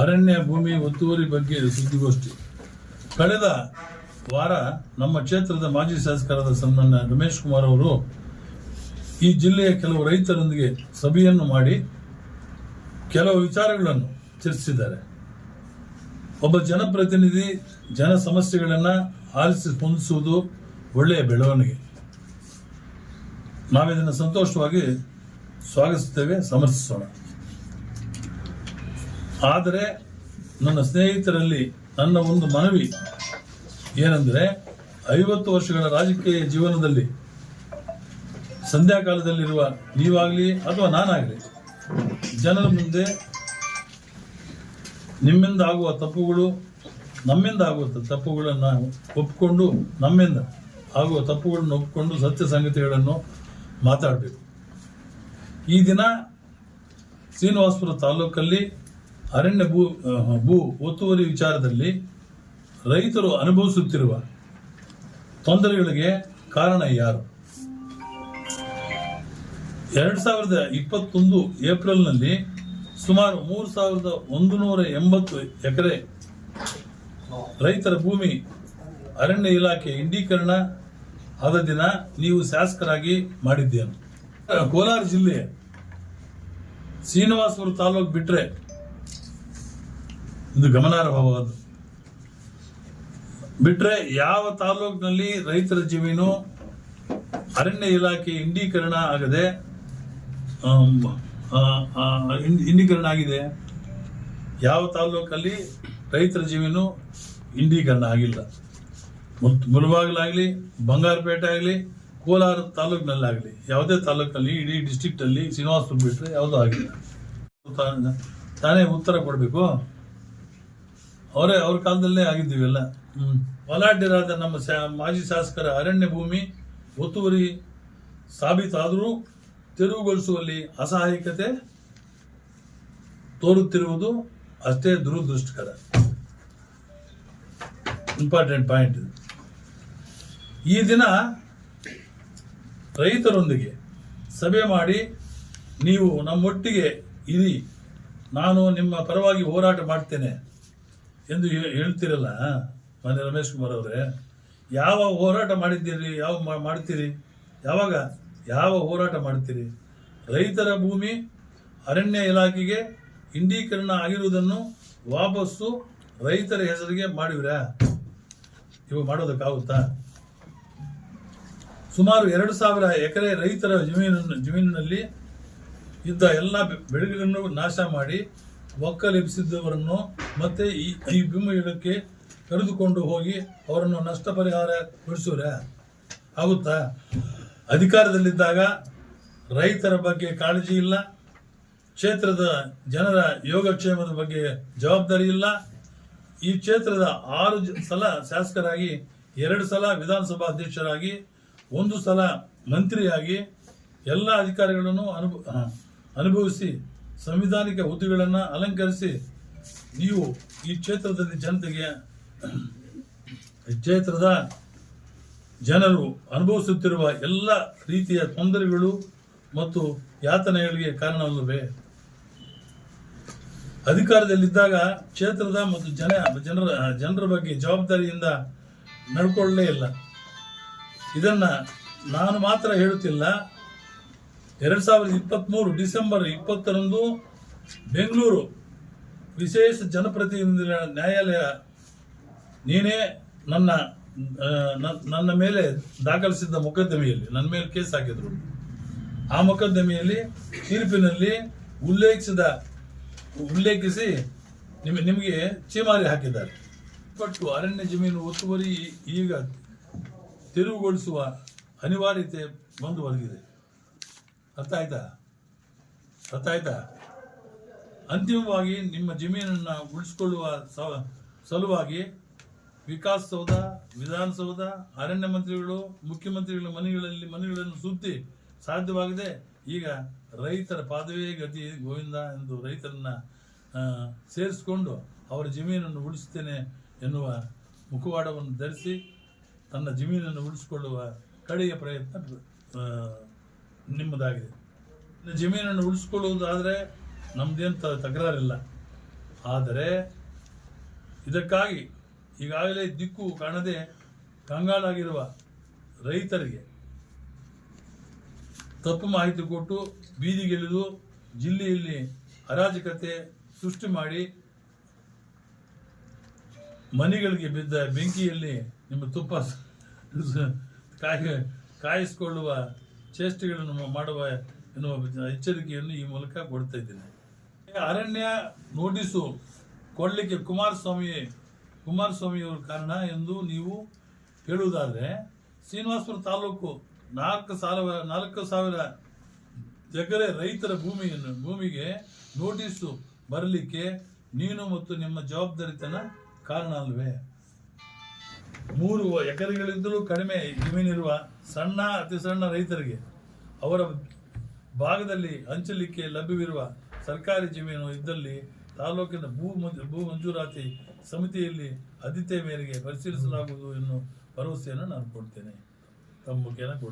ಅರಣ್ಯ ಭೂಮಿ ಒತ್ತುವರಿ ಬಗ್ಗೆ ಸುದ್ದಿಗೋಷ್ಠಿ. ಕಳೆದ ವಾರ ನಮ್ಮ ಕ್ಷೇತ್ರದ ಮಾಜಿ ಶಾಸಕರಾದ ಸನ್ಮಾನ್ಯ ರಮೇಶ್ ಕುಮಾರ್ ಅವರು ಈ ಜಿಲ್ಲೆಯ ಕೆಲವು ರೈತರೊಂದಿಗೆ ಸಭೆಯನ್ನು ಮಾಡಿ ಕೆಲವು ವಿಚಾರಗಳನ್ನು ಚರ್ಚಿಸಿದ್ದಾರೆ. ಒಬ್ಬ ಜನಪ್ರತಿನಿಧಿ ಜನ ಸಮಸ್ಯೆಗಳನ್ನು ಆಲಿಸಿ ಸ್ಪಂದಿಸುವುದು ಒಳ್ಳೆಯ ಬೆಳವಣಿಗೆ. ನಾವಿದನ್ನು ಸಂತೋಷವಾಗಿ ಸ್ವಾಗತಿಸುತ್ತೇವೆ, ಸಮರ್ಥಿಸೋಣ. ಆದರೆ ನನ್ನ ಸ್ನೇಹಿತರಲ್ಲಿ ನನ್ನ ಒಂದು ಮನವಿ ಏನೆಂದರೆ, 50 ವರ್ಷಗಳ ರಾಜಕೀಯ ಜೀವನದಲ್ಲಿ ಸಂಧ್ಯಾಕಾಲದಲ್ಲಿರುವ ನೀವಾಗಲಿ ಅಥವಾ ನಾನಾಗಲಿ ಜನರ ಮುಂದೆ ನಿಮ್ಮಿಂದ ಆಗುವ ತಪ್ಪುಗಳು, ನಮ್ಮಿಂದ ಆಗುವ ತಪ್ಪುಗಳನ್ನು ಒಪ್ಪಿಕೊಂಡು, ನಮ್ಮಿಂದ ಆಗುವ ತಪ್ಪುಗಳನ್ನು ಒಪ್ಪಿಕೊಂಡು ಸತ್ಯ ಸಂಗತಿಗಳನ್ನು ಮಾತಾಡಬೇಕು. ಈ ದಿನ ಶ್ರೀನಿವಾಸಪುರ ತಾಲೂಕಲ್ಲಿ ಅರಣ್ಯ ಭೂ ಒತ್ತುವರಿ ವಿಚಾರದಲ್ಲಿ ರೈತರು ಅನುಭವಿಸುತ್ತಿರುವ ತೊಂದರೆಗಳಿಗೆ ಕಾರಣ ಯಾರು? 2021 ಏಪ್ರಿಲ್ನಲ್ಲಿ ಸುಮಾರು 3180 ಎಕರೆ ರೈತರ ಭೂಮಿ ಅರಣ್ಯ ಇಲಾಖೆ ಇಂಡೀಕರಣ ಆದ ದಿನ ನೀವು ಶಾಸಕರಾಗಿ ಮಾಡಿದ್ದೇನು. ಕೋಲಾರ ಜಿಲ್ಲೆ ಶ್ರೀನಿವಾಸಪುರ ತಾಲೂಕು ಬಿಟ್ಟರೆ ಇದು ಗಮನಾರ್ಹವಾದ ಬಿಟ್ರೆ ಯಾವ ತಾಲೂಕಿನಲ್ಲಿ ರೈತರ ಜಮೀನು ಅರಣ್ಯ ಇಲಾಖೆ ಇಂಡೀಕರಣ ಆಗದೆ ಇಂಡೀಕರಣ ಆಗಿದೆ? ಯಾವ ತಾಲೂಕಲ್ಲಿ ರೈತರ ಜಮೀನು ಇಂಡೀಕರಣ ಆಗಿಲ್ಲ? ಮುಳಬಾಗಿಲಾಗಲಿ, ಬಂಗಾರಪೇಟೆ ಆಗಲಿ, ಕೋಲಾರ ತಾಲೂಕಿನಲ್ಲಾಗಲಿ, ಯಾವುದೇ ತಾಲೂಕಲ್ಲಿ ಇಡೀ ಡಿಸ್ಟ್ರಿಕ್ಟ್ ಅಲ್ಲಿ ಶ್ರೀನಿವಾಸಪುರ ಬಿಟ್ಟರೆ ಯಾವುದೂ ಆಗಿಲ್ಲ. ತಾನೇ ಉತ್ತರ ಕೊಡಬೇಕು. ಅವ್ರ ಕಾಲದಲ್ಲೇ ಆಗಿದ್ದೀವೆಲ್ಲ. ಬಲಾಢ್ಯರಾದ ನಮ್ಮ ಮಾಜಿ ಶಾಸಕರ ಅರಣ್ಯ ಭೂಮಿ ಒತ್ತುವರಿ ಸಾಬೀತಾದರೂ ತೆರವುಗೊಳಿಸುವಲ್ಲಿ ಅಸಹಾಯಕತೆ ತೋರುತ್ತಿರುವುದು ಅಷ್ಟೇ ದುರದೃಷ್ಟಕರ. Important point. ಈ ದಿನ ರೈತರೊಂದಿಗೆ ಸಭೆ ಮಾಡಿ ನೀವು ನಮ್ಮೊಟ್ಟಿಗೆ ಇರಿ, ನಾನು ನಿಮ್ಮ ಪರವಾಗಿ ಹೋರಾಟ ಮಾಡ್ತೇನೆ ಎಂದು ಹೇಳ್ತಿರಲ್ಲ ಮಾನ್ಯ ರಮೇಶ್ ಕುಮಾರ್ ಅವರೇ. ಯಾವ ಹೋರಾಟ ಮಾಡಿದ್ದೀರಿ? ಮಾಡ್ತೀರಿ? ಯಾವಾಗ ಯಾವ ಹೋರಾಟ ಮಾಡ್ತೀರಿ? ರೈತರ ಭೂಮಿ ಅರಣ್ಯ ಇಲಾಖೆಗೆ ಇಂಡೀಕರಣ ಆಗಿರುವುದನ್ನು ವಾಪಸ್ಸು ರೈತರ ಹೆಸರಿಗೆ ಮಾಡಿವ್ರಾ? ಇವು ಮಾಡೋದಕ್ಕಾಗುತ್ತಾ? ಸುಮಾರು 2000 ಎಕರೆ ರೈತರ ಜಮೀನಿನಲ್ಲಿ ಇದ್ದ ಎಲ್ಲ ಬೆಳೆಗಳನ್ನು ನಾಶ ಮಾಡಿ ಒಕ್ಕಲೆಬ್ಬಿಸಿದ್ದವರನ್ನು ಮತ್ತೆ ಈ ಭೂಮಿಗೆ ಕರೆದುಕೊಂಡು ಹೋಗಿ ಅವರನ್ನು ನಷ್ಟ ಪರಿಹಾರ ಕೊಡಿಸಿದ್ರೆ ಆಗುತ್ತಾ? ಅಧಿಕಾರದಲ್ಲಿದ್ದಾಗ ರೈತರ ಬಗ್ಗೆ ಕಾಳಜಿ ಇಲ್ಲ, ಕ್ಷೇತ್ರದ ಜನರ ಯೋಗಕ್ಷೇಮದ ಬಗ್ಗೆ ಜವಾಬ್ದಾರಿ ಇಲ್ಲ. ಈ ಕ್ಷೇತ್ರದ 6 ಸಲ ಶಾಸಕರಾಗಿ, 2 ಸಲ ವಿಧಾನಸಭಾ ಅಧ್ಯಕ್ಷರಾಗಿ, 1 ಸಲ ಮಂತ್ರಿಯಾಗಿ ಎಲ್ಲ ಅಧಿಕಾರಿಗಳನ್ನು ಅನುಭವಿಸಿ ಸಂವಿಧಾನಿಕ ಹುದ್ದೆಗಳನ್ನು ಅಲಂಕರಿಸಿ ನೀವು ಈ ಕ್ಷೇತ್ರದಲ್ಲಿ ಕ್ಷೇತ್ರದ ಜನರು ಅನುಭವಿಸುತ್ತಿರುವ ಎಲ್ಲ ರೀತಿಯ ತೊಂದರೆಗಳು ಮತ್ತು ಯಾತನೆಗಳಿಗೆ ಕಾರಣವಲ್ಲವೇ? ಅಧಿಕಾರದಲ್ಲಿದ್ದಾಗ ಕ್ಷೇತ್ರದ ಮತ್ತು ಜನರ ಬಗ್ಗೆ ಜವಾಬ್ದಾರಿಯಿಂದ ನಡ್ಕೊಳ್ಳಲೇ ಇಲ್ಲ. ಇದನ್ನ ನಾನು ಮಾತ್ರ ಹೇಳುತ್ತಿಲ್ಲ. 2023 ಡಿಸೆಂಬರ್ 20ರಂದು ಬೆಂಗಳೂರು ವಿಶೇಷ ಜನಪ್ರತಿನಿಧಿಗಳ ನ್ಯಾಯಾಲಯ ನೀನೇ ನನ್ನ ಮೇಲೆ ದಾಖಲಿಸಿದ್ದ ಮೊಕದ್ದಮೆಯಲ್ಲಿ ನನ್ನ ಮೇಲೆ ಕೇಸ್ ಹಾಕಿದ್ರು. ಆ ಮೊಕದ್ದಮೆಯಲ್ಲಿ ತೀರ್ಪಿನಲ್ಲಿ ಉಲ್ಲೇಖಿಸಿ ನಿಮಗೆ ಚೀಮಾರಿ ಹಾಕಿದ್ದಾರೆ. ಪಟ್ಟು ಅರಣ್ಯ ಜಮೀನು ಒತ್ತುವರಿ ಈಗ ತೆರವುಗೊಳಿಸುವ ಅನಿವಾರ್ಯತೆ ಬಂದು ಒದಗಿದೆ. ಅರ್ಥ ಆಯ್ತಾ? ಅಂತಿಮವಾಗಿ ನಿಮ್ಮ ಜಮೀನನ್ನು ಉಳಿಸಿಕೊಳ್ಳುವ ಸಲುವಾಗಿ ವಿಕಾಸ್ ಸೌಧ, ವಿಧಾನಸೌಧ, ಅರಣ್ಯ ಮಂತ್ರಿಗಳು, ಮುಖ್ಯಮಂತ್ರಿಗಳ ಮನೆಗಳನ್ನು ಸುತ್ತಿ ಸಾಧ್ಯವಾಗದೆ ಈಗ ರೈತರ ಪಾದವೇ ಗತಿ ಗೋವಿಂದ ಎಂದು ರೈತರನ್ನ ಸೇರಿಸಿಕೊಂಡು ಅವರ ಜಮೀನನ್ನು ಉಳಿಸುತ್ತೇನೆ ಎನ್ನುವ ಮುಖವಾಡವನ್ನು ಧರಿಸಿ ತನ್ನ ಜಮೀನನ್ನು ಉಳಿಸಿಕೊಳ್ಳುವ ಕಡೆಯ ಪ್ರಯತ್ನ ನಿಮ್ಮದಾಗಿದೆ. ಜಮೀನನ್ನು ಉಳಿಸಿಕೊಳ್ಳುವುದಾದರೆ ನಮ್ದೇನು ತಕರಾರಿಲ್ಲ. ಆದರೆ ಇದಕ್ಕಾಗಿ ಈಗಾಗಲೇ ದಿಕ್ಕು ಕಾಣದೆ ಕಂಗಾಲಾಗಿರುವ ರೈತರಿಗೆ ತಪ್ಪು ಮಾಹಿತಿ ಕೊಟ್ಟು ಬೀದಿಗಿಳಿದು ಜಿಲ್ಲೆಯಲ್ಲಿ ಅರಾಜಕತೆ ಸೃಷ್ಟಿ ಮಾಡಿ ಮನೆಗಳಿಗೆ ಬಿದ್ದ ಬೆಂಕಿಯಲ್ಲಿ ನಿಮ್ಮ ತುಪ್ಪ ಕಾಯಿಸಿಕೊಳ್ಳುವ ಚೇಷ್ಟೆಗಳನ್ನು ಮಾಡುವ ಎನ್ನುವ ಎಚ್ಚರಿಕೆಯನ್ನು ಈ ಮೂಲಕ ಕೊಡ್ತಾ ಇದ್ದೇನೆ. ಅರಣ್ಯ ನೋಟಿಸು ಕೊಡಲಿಕ್ಕೆ ಕುಮಾರಸ್ವಾಮಿಯವರು ಕಾರಣ ಎಂದು ನೀವು ಹೇಳುವುದಾದರೆ ಶ್ರೀನಿವಾಸಪುರ ತಾಲೂಕು 4,000 ಎಕರೆ ರೈತರ ಭೂಮಿಗೆ ನೋಟಿಸು ಬರಲಿಕ್ಕೆ ನೀನು ಮತ್ತು ನಿಮ್ಮ ಜವಾಬ್ದಾರಿತನ ಕಾರಣ ಅಲ್ವೇ? 3 ಎಕರೆಗಳಿಂದಲೂ ಕಡಿಮೆ ಜಮೀನಿರುವ ಅತಿ ಸಣ್ಣ ರೈತರಿಗೆ ಅವರ ಭಾಗದಲ್ಲಿ ಹಂಚಲಿಕ್ಕೆ ಲಭ್ಯವಿರುವ ಸರ್ಕಾರಿ ಜಮೀನು ಇದ್ದಲ್ಲಿ ತಾಲೂಕಿನ ಭೂ ಮಂಜೂರಾತಿ ಸಮಿತಿಯಲ್ಲಿ ಆದ್ಯತೆ ಮೇರೆಗೆ ಪರಿಶೀಲಿಸಲಾಗುವುದು ಎನ್ನುವ ಭರವಸೆಯನ್ನು ನಾನು ಕೊಡ್ತೇನೆ. ತಮ್ಮ ಮುಖೇನ ಕೊಡ್ತೇನೆ.